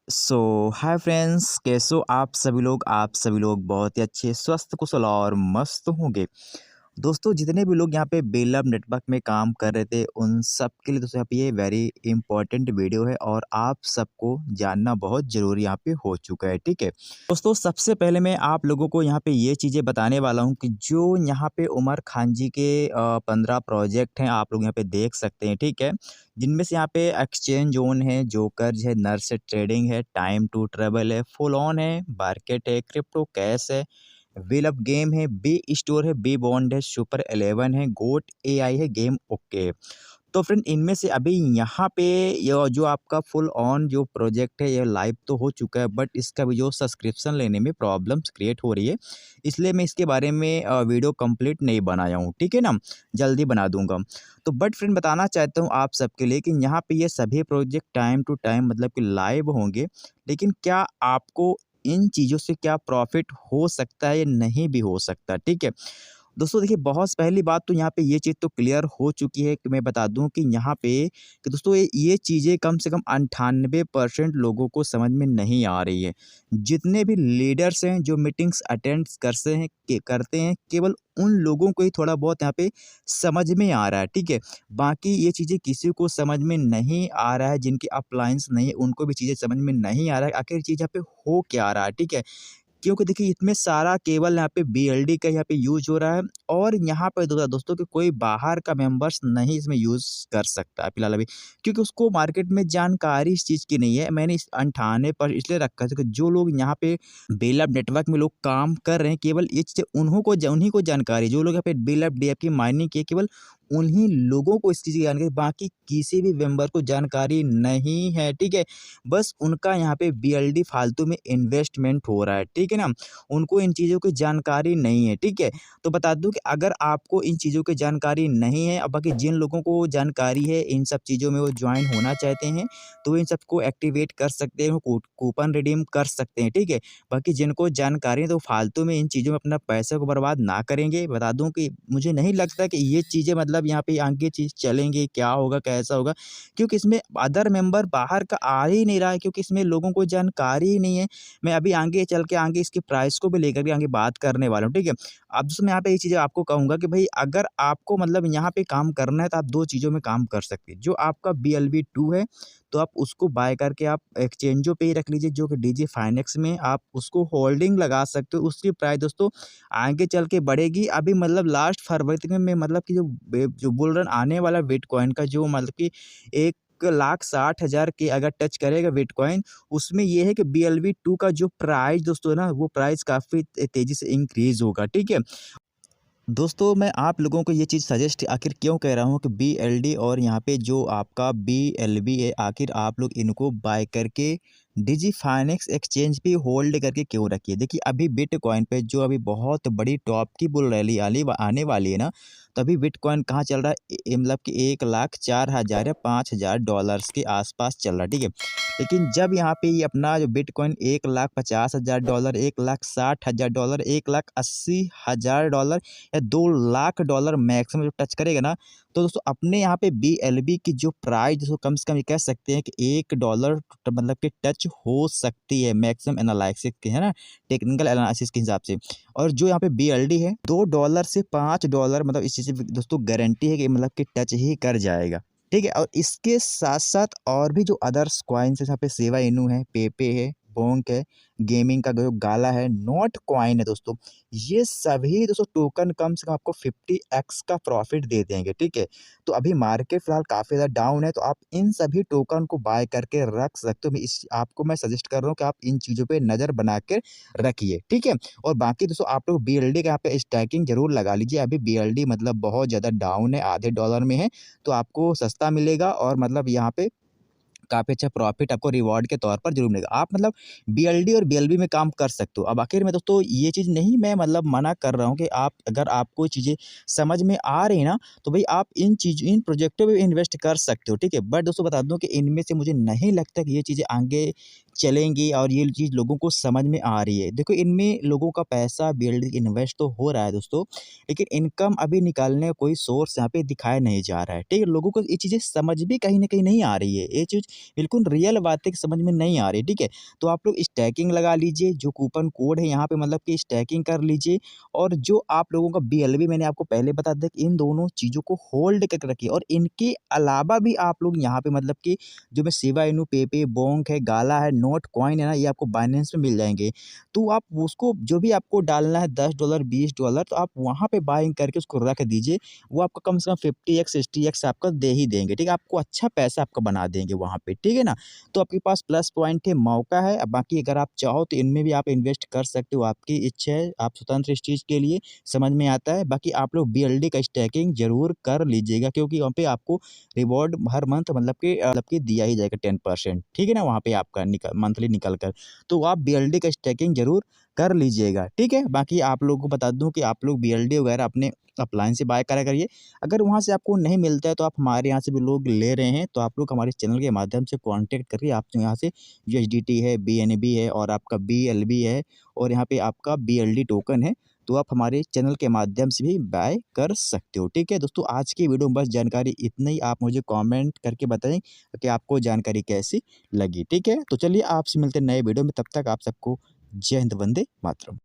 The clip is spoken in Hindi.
हाय फ्रेंड्स, कैसे हो आप सभी लोग बहुत ही अच्छे स्वस्थ कुशल और मस्त होंगे। दोस्तों, जितने भी लोग यहाँ पे बेलअप नेटवर्क में काम कर रहे थे उन सब के लिए दोस्तों यहाँ पे ये वेरी इंपॉर्टेंट वीडियो है और आप सबको जानना बहुत ज़रूरी यहाँ पे हो चुका है। ठीक है दोस्तों, सबसे पहले मैं आप लोगों को यहाँ पे ये चीज़ें बताने वाला हूँ कि जो यहाँ पे उमर खान जी के 15 प्रोजेक्ट हैं, आप लोग यहाँ पे देख सकते हैं। ठीक है, जिनमें से यहाँ पे एक्सचेंज जोन है, जोकर्स है, नर्स ट्रेडिंग है, टाइम टू ट्रेवल है, फुल ऑन है, मार्केट है, क्रिप्टो कैश है, व्हील अप गेम है, बी स्टोर है, बी बॉन्ड है, सुपर 11 है, गोट एआई है, गेम ओके। तो फ्रेंड, इनमें से अभी यहाँ पे ये जो आपका फुल ऑन जो प्रोजेक्ट है ये लाइव तो हो चुका है, बट इसका भी जो सब्सक्रिप्शन लेने में प्रॉब्लम्स क्रिएट हो रही है, इसलिए मैं इसके बारे में वीडियो कंप्लीट नहीं बनाया हूँ। ठीक है ना, जल्दी बना दूंगा। तो बट फ्रेंड, बताना चाहता हूँ आप सबके लिए कि यहाँ पे ये सभी प्रोजेक्ट टाइम टू टाइम मतलब कि लाइव होंगे, लेकिन क्या आपको इन चीज़ों से क्या प्रॉफिट हो सकता है या नहीं भी हो सकता। ठीक है दोस्तों, देखिए, बहुत पहली बात तो यहाँ पे ये चीज़ तो क्लियर हो चुकी है कि मैं बता दूँ कि यहाँ पे कि दोस्तों ये चीज़ें कम से कम 98% लोगों को समझ में नहीं आ रही है। जितने भी लीडर्स हैं जो मीटिंग्स अटेंड करते हैं, केवल उन लोगों को ही थोड़ा बहुत यहाँ पे समझ में आ रहा है। ठीक है, बाकी ये चीज़ें किसी को समझ में नहीं आ रहा है, जिनकी अप्लायंस नहीं है उनको भी चीज़ें समझ में नहीं आ रहा है आखिर चीज़ यहाँ पे हो क्या रहा है। ठीक है, क्योंकि देखिए इसमें सारा केवल यहाँ पे बीएलडी का यहाँ पे यूज हो रहा है और यहाँ पे दोस्तों कि कोई बाहर का मेंबर्स नहीं इसमें यूज कर सकता है फिलहाल अभी, क्योंकि उसको मार्केट में जानकारी इस चीज़ की नहीं है। मैंने इस 98 पर इसलिए रखा था कि जो लोग यहाँ पे बेलअप नेटवर्क में लोग काम कर रहे हैं, केवल ये चीज़ें उन्हीं को जानकारी, जो लोग यहाँ पे बेलअप डीएफ की माइनिंग की है, केवल उन्हीं लोगों को इस चीज़ की जानकारी, बाकी किसी भी मेंबर को जानकारी नहीं है। ठीक है, बस उनका यहाँ पे बीएलडी फालतू में इन्वेस्टमेंट हो रहा है। ठीक है ना, उनको इन चीज़ों की जानकारी नहीं है। ठीक है, तो बता दूं कि अगर आपको इन चीज़ों की जानकारी नहीं है, अब बाकी जिन लोगों को जानकारी है इन सब चीज़ों में वो ज्वाइन होना चाहते हैं तो इन सबको एक्टिवेट कर सकते हैं, कूपन रिडीम कर सकते हैं। ठीक है, बाकी जिनको जानकारी है तो फालतू में इन चीज़ों में अपना पैसे को बर्बाद ना करेंगे। बता दूं कि मुझे नहीं लगता कि ये चीज़ें मतलब यहाँ पे आगे चीज़ चलेंगी, क्या होगा कैसा होगा, क्योंकि इसमें अदर मेंबर बाहर का आ ही नहीं रहा है, क्योंकि इसमें लोगों को जानकारी ही नहीं है। मैं अभी आगे चल के आगे इसकी प्राइस को भी लेकर के आगे बात करने वाला हूँ। ठीक है, अब दोस्तों मैं यहाँ पे ये चीज़ें आपको कहूँगा कि भाई अगर आपको मतलब यहाँ पे काम करना है तो आप दो चीज़ों में काम कर सकते हैं। जो आपका BLV2 है तो आप उसको बाय करके आप एक्सचेंजों पे ही रख लीजिए, जो कि डीजी फाइनेक्स में आप उसको होल्डिंग लगा सकते हो। उसकी प्राइस दोस्तों आगे चल के बढ़ेगी। अभी मतलब लास्ट फरवरी तक में मतलब कि जो बुल रन आने वाला बिटकॉइन का जो मतलब कि 1,60,000 के अगर टच करेगा बिटकॉइन, उसमें ये है कि BLV2 का जो प्राइस दोस्तों है ना, वो प्राइस काफ़ी तेज़ी से इंक्रीज़ होगा। ठीक है, दोस्तों मैं आप लोगों को ये चीज़ सजेस्ट आखिर क्यों कह रहा हूँ कि BLD और यहाँ पे जो आपका BLV है, आखिर आप लोग इनको बाय करके डिजी फाइनेक्स एक्सचेंज पे होल्ड करके क्यों रखिए। देखिए, अभी बिटकॉइन पे जो अभी बहुत बड़ी टॉप की बुल रैली आने वाली है ना, तो अभी बिटकॉइन कहाँ चल रहा है, मतलब कि 1,04,000 या $5,000 के आसपास चल रहा है। ठीक है, लेकिन जब यहाँ पे ये अपना जो बिटकॉइन $1,50,000, $1,60,000, $1,80,000 या $2,00,000 मैक्सिमम जो टच करेगा ना, तो दोस्तों अपने यहाँ पे BLB की जो प्राइस दोस्तों कम से कम ये कह सकते हैं कि $1 मतलब कि टच हो सकती है मैक्सिमम एनालिसिस के, है ना, टेक्निकल एनालिसिस के हिसाब से। और जो यहाँ पे BLD है $2 से $5 मतलब इस चीज़ की दोस्तों गारंटी है कि मतलब कि टच ही कर जाएगा। ठीक है, और इसके साथ साथ और भी जो अदर्स कॉइन्स है, यहाँ पे सेवा इनू है, पेपे है, बोंक है, गेमिंग का जो गाला है, नोट कॉइन है दोस्तों, ये सभी दोस्तों टोकन कम से कम आपको 50x का प्रॉफिट दे देंगे। ठीक है, तो अभी मार्केट फिलहाल काफ़ी ज़्यादा डाउन है, तो आप इन सभी टोकन को बाय करके रख सकते हो। आपको मैं सजेस्ट कर रहा हूँ कि आप इन चीज़ों पे नज़र बना के रखिए। ठीक है, और बाकी दोस्तों आप लोग BLD का यहाँ पे स्टैकिंग जरूर लगा लीजिए। अभी BLD मतलब बहुत ज़्यादा डाउन है, आधे डॉलर में है, तो आपको सस्ता मिलेगा और मतलब यहाँ पे काफ़ी अच्छा प्रॉफिट आपको रिवॉर्ड के तौर पर ज़रूर मिलेगा। आप मतलब BLD और BLB में काम कर सकते हो। अब आखिर में दोस्तों ये चीज़ नहीं मैं मतलब मना कर रहा हूँ कि आप अगर आपको चीज़ें समझ में आ रही हैं ना, तो भाई आप इन प्रोजेक्टों में इन्वेस्ट कर सकते हो। ठीक है, बट दोस्तों बता दूँ कि इनमें से मुझे नहीं लगता कि ये चीज़ें आगे चलेंगी और ये चीज़ लोगों को समझ में आ रही है। देखो इनमें लोगों का पैसा बीएलडी इन्वेस्ट तो हो रहा है दोस्तों, लेकिन इनकम अभी निकालने का कोई सोर्स यहाँ पे दिखाया नहीं जा रहा है, ठीक है? लोगों को ये चीज़ें समझ भी कहीं न कहीं नहीं आ रही है। ये चीज़ बिल्कुल रियल बात है कि समझ में नहीं आ रही, ठीक है? तो आप लोग स्टैकिंग लगा लीजिए, जो कूपन कोड है यहाँ पे मतलब कि स्टैकिंग कर लीजिए और जो आप लोगों का बीएलबी मैंने आपको पहले बता दिया कि इन दोनों चीज़ों को होल्ड करके रखिए और इनके अलावा भी आप लोग यहाँ पे मतलब कि जो मैं शिबा इनू, पेपे, बोंक है, गाला है, नोट, कॉइन है ना, ये आपको बाइनेंस में मिल जाएँगे। तो आप उसको जो भी आपको डालना है $10, $20 तो आप वहाँ पे बाइंग करके उसको रख दीजिए। वो आपको कम से कम 50x, 60x आपका दे ही देंगे, ठीक है? आपको अच्छा पैसा आपका बना देंगे वहाँ पे, ठीक है ना? तो आपके पास प्लस पॉइंट है, मौका है। बाकी अगर आप चाहो तो इनमें भी आप इन्वेस्ट कर सकते हो, आपकी इच्छा है, आप स्वतंत्र इस चीज़ के लिए, समझ में आता है। बाकी आप लोग बीएलडी का स्टैकिंग ज़रूर कर लीजिएगा क्योंकि वहाँ पे आपको रिवॉर्ड हर मंथ मतलब कि दिया ही जाएगा 10%, ठीक है ना? वहाँ पे आपका मंथली निकल कर। तो आप बीएलडी का स्टैकिंग ज़रूर कर लीजिएगा, ठीक है? बाकी आप लोगों को बता दूँ कि आप लोग बीएलडी वगैरह अपने ऑफलाइन से बाय करा करिए। अगर वहाँ से आपको नहीं मिलता है तो आप हमारे यहाँ से भी लोग ले रहे हैं, तो आप लोग हमारे चैनल के माध्यम से कॉन्टैक्ट करिए। आप जो यहाँ से यूएसडीटी है, बीएनबी है और आपका बीएलबी है और यहाँ पे आपका बीएलडी टोकन है, तो आप हमारे चैनल के माध्यम से भी बाय कर सकते हो, ठीक है? दोस्तों आज की वीडियो में बस जानकारी इतना ही। आप मुझे कमेंट करके बताएँ कि आपको जानकारी कैसी लगी, ठीक है? तो चलिए आपसे मिलते हैं नए वीडियो में, तब तक आप सबको जय हिंद, वंदे मातरम।